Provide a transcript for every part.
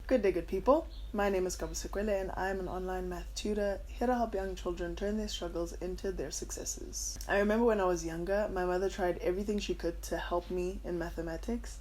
Good day, good people. My name is Kabusekwele and I'm an online math tutor here to help young children turn their struggles into their successes. I remember when I was younger, my mother tried everything she could to help me in mathematics.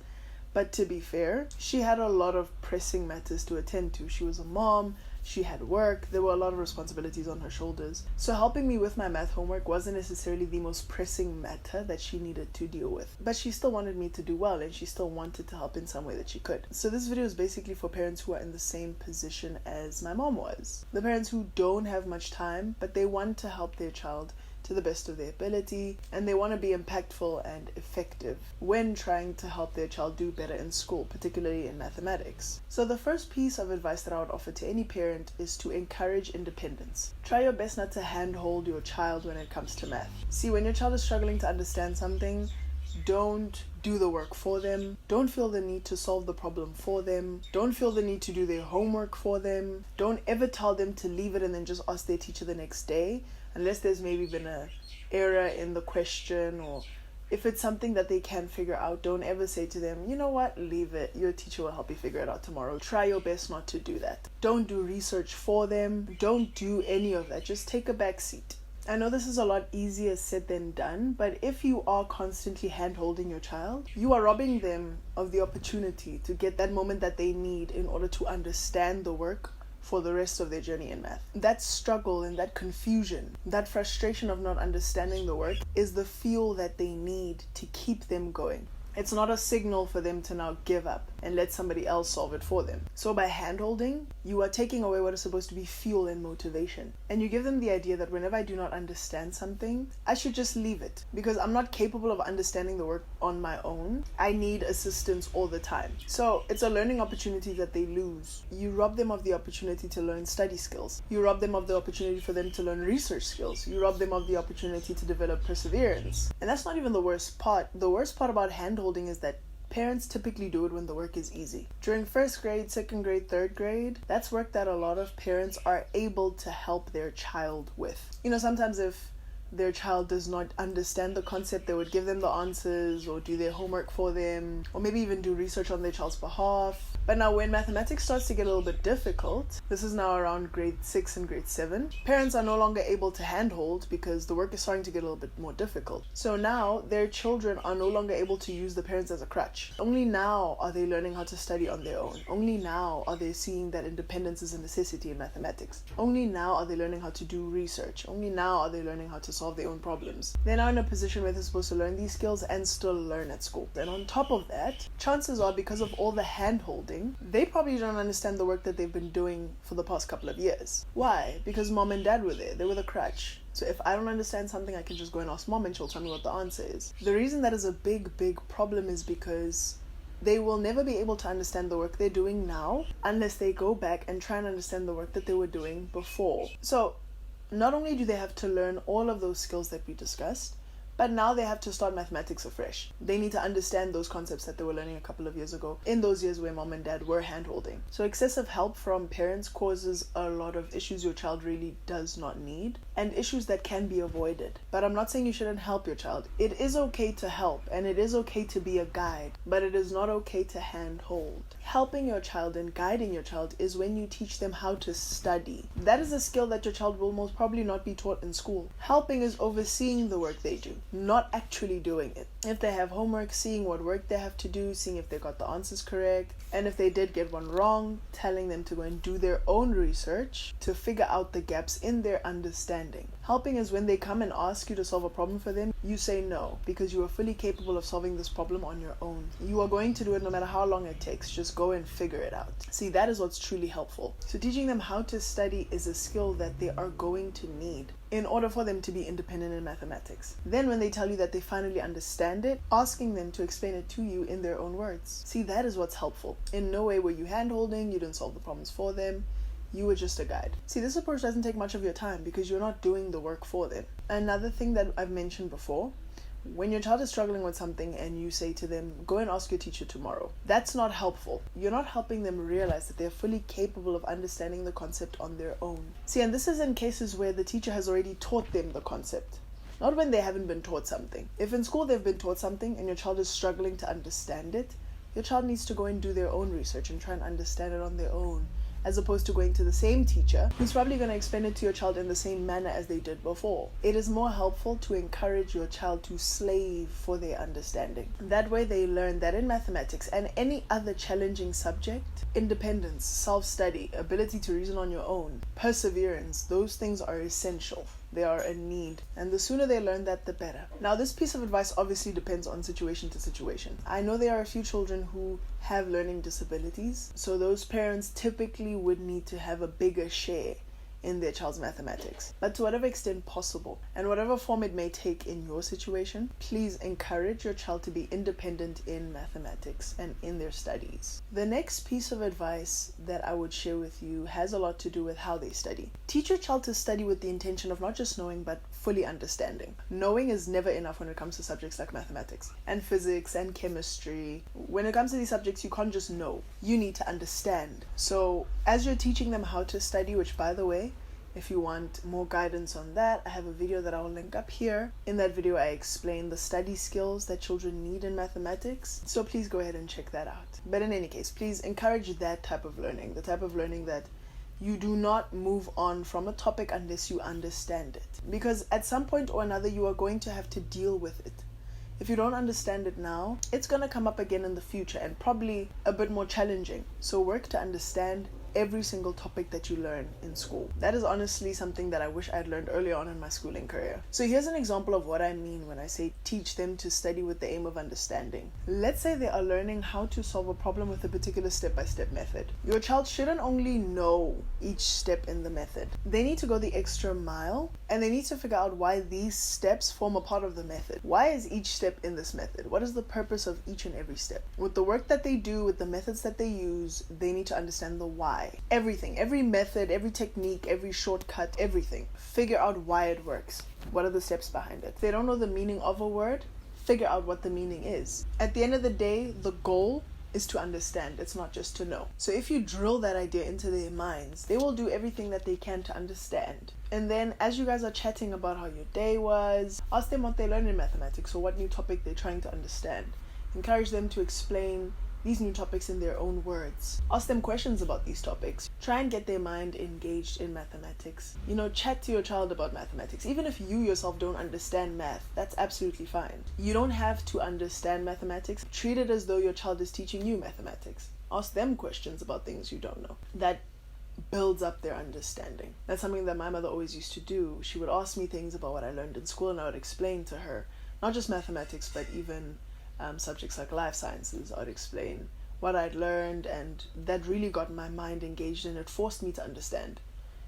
But to be fair, she had a lot of pressing matters to attend to. She was a mom, she had work, there were a lot of responsibilities on her shoulders. So helping me with my math homework wasn't necessarily the most pressing matter that she needed to deal with. But she still wanted me to do well and she still wanted to help in some way that she could. So this video is basically for parents who are in the same position as my mom was. The parents who don't have much time, but they want to help their child to the best of their ability, and they want to be impactful and effective when trying to help their child do better in school, particularly in mathematics. So the first piece of advice that I would offer to any parent is to encourage independence. Try your best not to handhold your child when it comes to math. See, when your child is struggling to understand something, don't do the work for them. Don't feel the need to solve the problem for them. Don't feel the need to do their homework for them. Don't ever tell them to leave it and then just ask their teacher the next day, unless there's maybe been an error in the question, or if it's something that they can figure out. Don't ever say to them, you know what, leave it. Your teacher will help you figure it out tomorrow. Try your best not to do that. Don't do research for them. Don't do any of that. Just take a back seat. I know this is a lot easier said than done, but if you are constantly hand-holding your child, you are robbing them of the opportunity to get that moment that they need in order to understand the work for the rest of their journey in math. That struggle and that confusion, that frustration of not understanding the work is the fuel that they need to keep them going. It's not a signal for them to now give up and let somebody else solve it for them. So by handholding, you are taking away what is supposed to be fuel and motivation. And you give them the idea that whenever I do not understand something, I should just leave it, because I'm not capable of understanding the work on my own. I need assistance all the time. So it's a learning opportunity that they lose. You rob them of the opportunity to learn study skills. You rob them of the opportunity for them to learn research skills. You rob them of the opportunity to develop perseverance. And that's not even the worst part. The worst part about handholding is that parents typically do it when the work is easy. During first grade, second grade, third grade, that's work that a lot of parents are able to help their child with. You know, sometimes if their child does not understand the concept, they would give them the answers or do their homework for them, or maybe even do research on their child's behalf. But now when mathematics starts to get a little bit difficult, this is now around grade 6 and grade 7, parents are no longer able to handhold because the work is starting to get a little bit more difficult. So now their children are no longer able to use the parents as a crutch. Only now are they learning how to study on their own. Only now are they seeing that independence is a necessity in mathematics. Only now are they learning how to do research. Only now are they learning how to solve their own problems. They're now in a position where they're supposed to learn these skills and still learn at school. And on top of that, chances are, because of all the hand-holding, they probably don't understand the work that they've been doing for the past couple of years. Why? Because mom and dad were there. They were the crutch. So if I don't understand something, I can just go and ask mom and she'll tell me what the answer is. The reason that is a big problem is because they will never be able to understand the work they're doing now unless they go back and try and understand the work that they were doing before. So not only do they have to learn all of those skills that we discussed, but now they have to start mathematics afresh. They need to understand those concepts that they were learning a couple of years ago, in those years where mom and dad were hand-holding. So excessive help from parents causes a lot of issues your child really does not need, and issues that can be avoided. But I'm not saying you shouldn't help your child. It is okay to help, and it is okay to be a guide, but it is not okay to hand-hold. Helping your child and guiding your child is when you teach them how to study. That is a skill that your child will most probably not be taught in school. Helping is overseeing the work they do, not actually doing it. If they have homework, seeing what work they have to do, seeing if they got the answers correct, and if they did get one wrong, telling them to go and do their own research to figure out the gaps in their understanding. Helping is when they come and ask you to solve a problem for them, you say no, because you are fully capable of solving this problem on your own. You are going to do it no matter how long it takes. Just go and figure it out. See, that is what's truly helpful. So teaching them how to study is a skill that they are going to need in order for them to be independent in mathematics. Then when they tell you that they finally understand it, asking them to explain it to you in their own words. See, that is what's helpful. In no way were you hand-holding, you didn't solve the problems for them. You were just a guide. See, this approach doesn't take much of your time because you're not doing the work for them. Another thing that I've mentioned before, when your child is struggling with something and you say to them, go and ask your teacher tomorrow, that's not helpful. You're not helping them realize that they're fully capable of understanding the concept on their own. See, and this is in cases where the teacher has already taught them the concept. Not when they haven't been taught something. If in school they've been taught something and your child is struggling to understand it, Your child needs to go and do their own research and try and understand it on their own, as opposed to going to the same teacher who's probably going to explain it to your child in the same manner as they did before. It is more helpful to encourage your child to slave for their understanding. That way they learn that in mathematics and any other challenging subject, independence, self-study, ability to reason on your own, perseverance, those things are essential. They are a need, and the sooner they learn that, the better. Now, this piece of advice obviously depends on situation to situation. I know there are a few children who have learning disabilities, so those parents typically would need to have a bigger share in their child's mathematics. But to whatever extent possible, and whatever form it may take in your situation, please encourage your child to be independent in mathematics and in their studies. The next piece of advice that I would share with you has a lot to do with how they study. Teach your child to study with the intention of not just knowing, but fully understanding. Knowing is never enough when it comes to subjects like mathematics and physics and chemistry. When it comes to these subjects, you can't just know. You need to understand. So as you're teaching them how to study, which by the way, if you want more guidance on that, I have a video that I'll link up here. In that video, I explain the study skills that children need in mathematics. So please go ahead and check that out. But in any case, please encourage that type of learning, the type of learning that you do not move on from a topic unless you understand it. Because at some point or another, you are going to have to deal with it. If you don't understand it now, it's going to come up again in the future and probably a bit more challenging. So work to understand every single topic that you learn in school. That is honestly something that I wish I had learned earlier on in my schooling career. So here's an example of what I mean when I say teach them to study with the aim of understanding. Let's say they are learning how to solve a problem with a particular step-by-step method. Your child shouldn't only know each step in the method. They need to go the extra mile, and they need to figure out why these steps form a part of the method. Why is each step in this method? What is the purpose of each and every step? With the work that they do, with the methods that they use, they need to understand the why. Everything, every method, every technique, every shortcut, everything. Figure out why it works. What are the steps behind it? If they don't know the meaning of a word, figure out what the meaning is. At the end of the day, the goal is to understand. It's not just to know. So if you drill that idea into their minds, they will do everything that they can to understand. And then as you guys are chatting about how your day was, ask them what they learned in mathematics or what new topic they're trying to understand. Encourage them to explain these new topics in their own words. Ask them questions about these topics. Try and get their mind engaged in mathematics. Chat to your child about mathematics. Even if you yourself don't understand math, that's absolutely fine. You don't have to understand mathematics. Treat it as though your child is teaching you mathematics. Ask them questions about things you don't know. That builds up their understanding. That's something that my mother always used to do. She would ask me things about what I learned in school, and I would explain to her, not just mathematics, but even subjects like life sciences. I'd explain what I'd learned, and that really got my mind engaged, and it forced me to understand,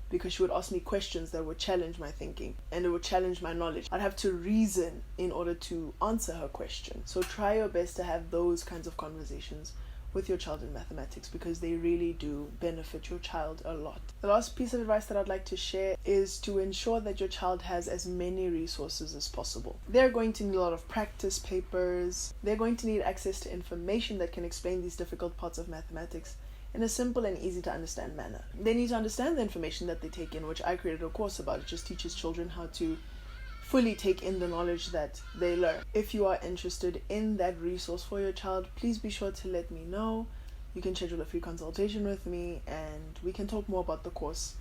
because she would ask me questions that would challenge my thinking and it would challenge my knowledge. I'd have to reason in order to answer her question. So try your best to have those kinds of conversations with your child in mathematics, because they really do benefit your child a lot. The last piece of advice that I'd like to share is to ensure that your child has as many resources as possible. They're going to need a lot of practice papers. They're going to need access to information that can explain these difficult parts of mathematics in a simple and easy to understand manner. They need to understand the information that they take in, which I created a course about. It just teaches children how to fully take in the knowledge that they learn. If you are interested in that resource for your child, please be sure to let me know. You can schedule a free consultation with me and we can talk more about the course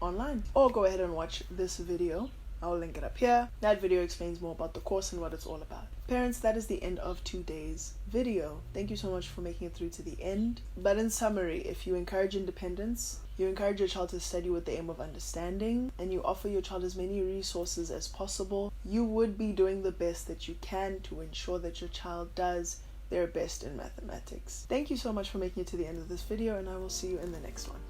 online. Or go ahead and watch this video. I'll link it up here. That video explains more about the course and what it's all about. Parents, that is the end of today's video. Thank you so much for making it through to the end. But in summary, if you encourage independence, you encourage your child to study with the aim of understanding, and you offer your child as many resources as possible, you would be doing the best that you can to ensure that your child does their best in mathematics. Thank you so much for making it to the end of this video, and I will see you in the next one.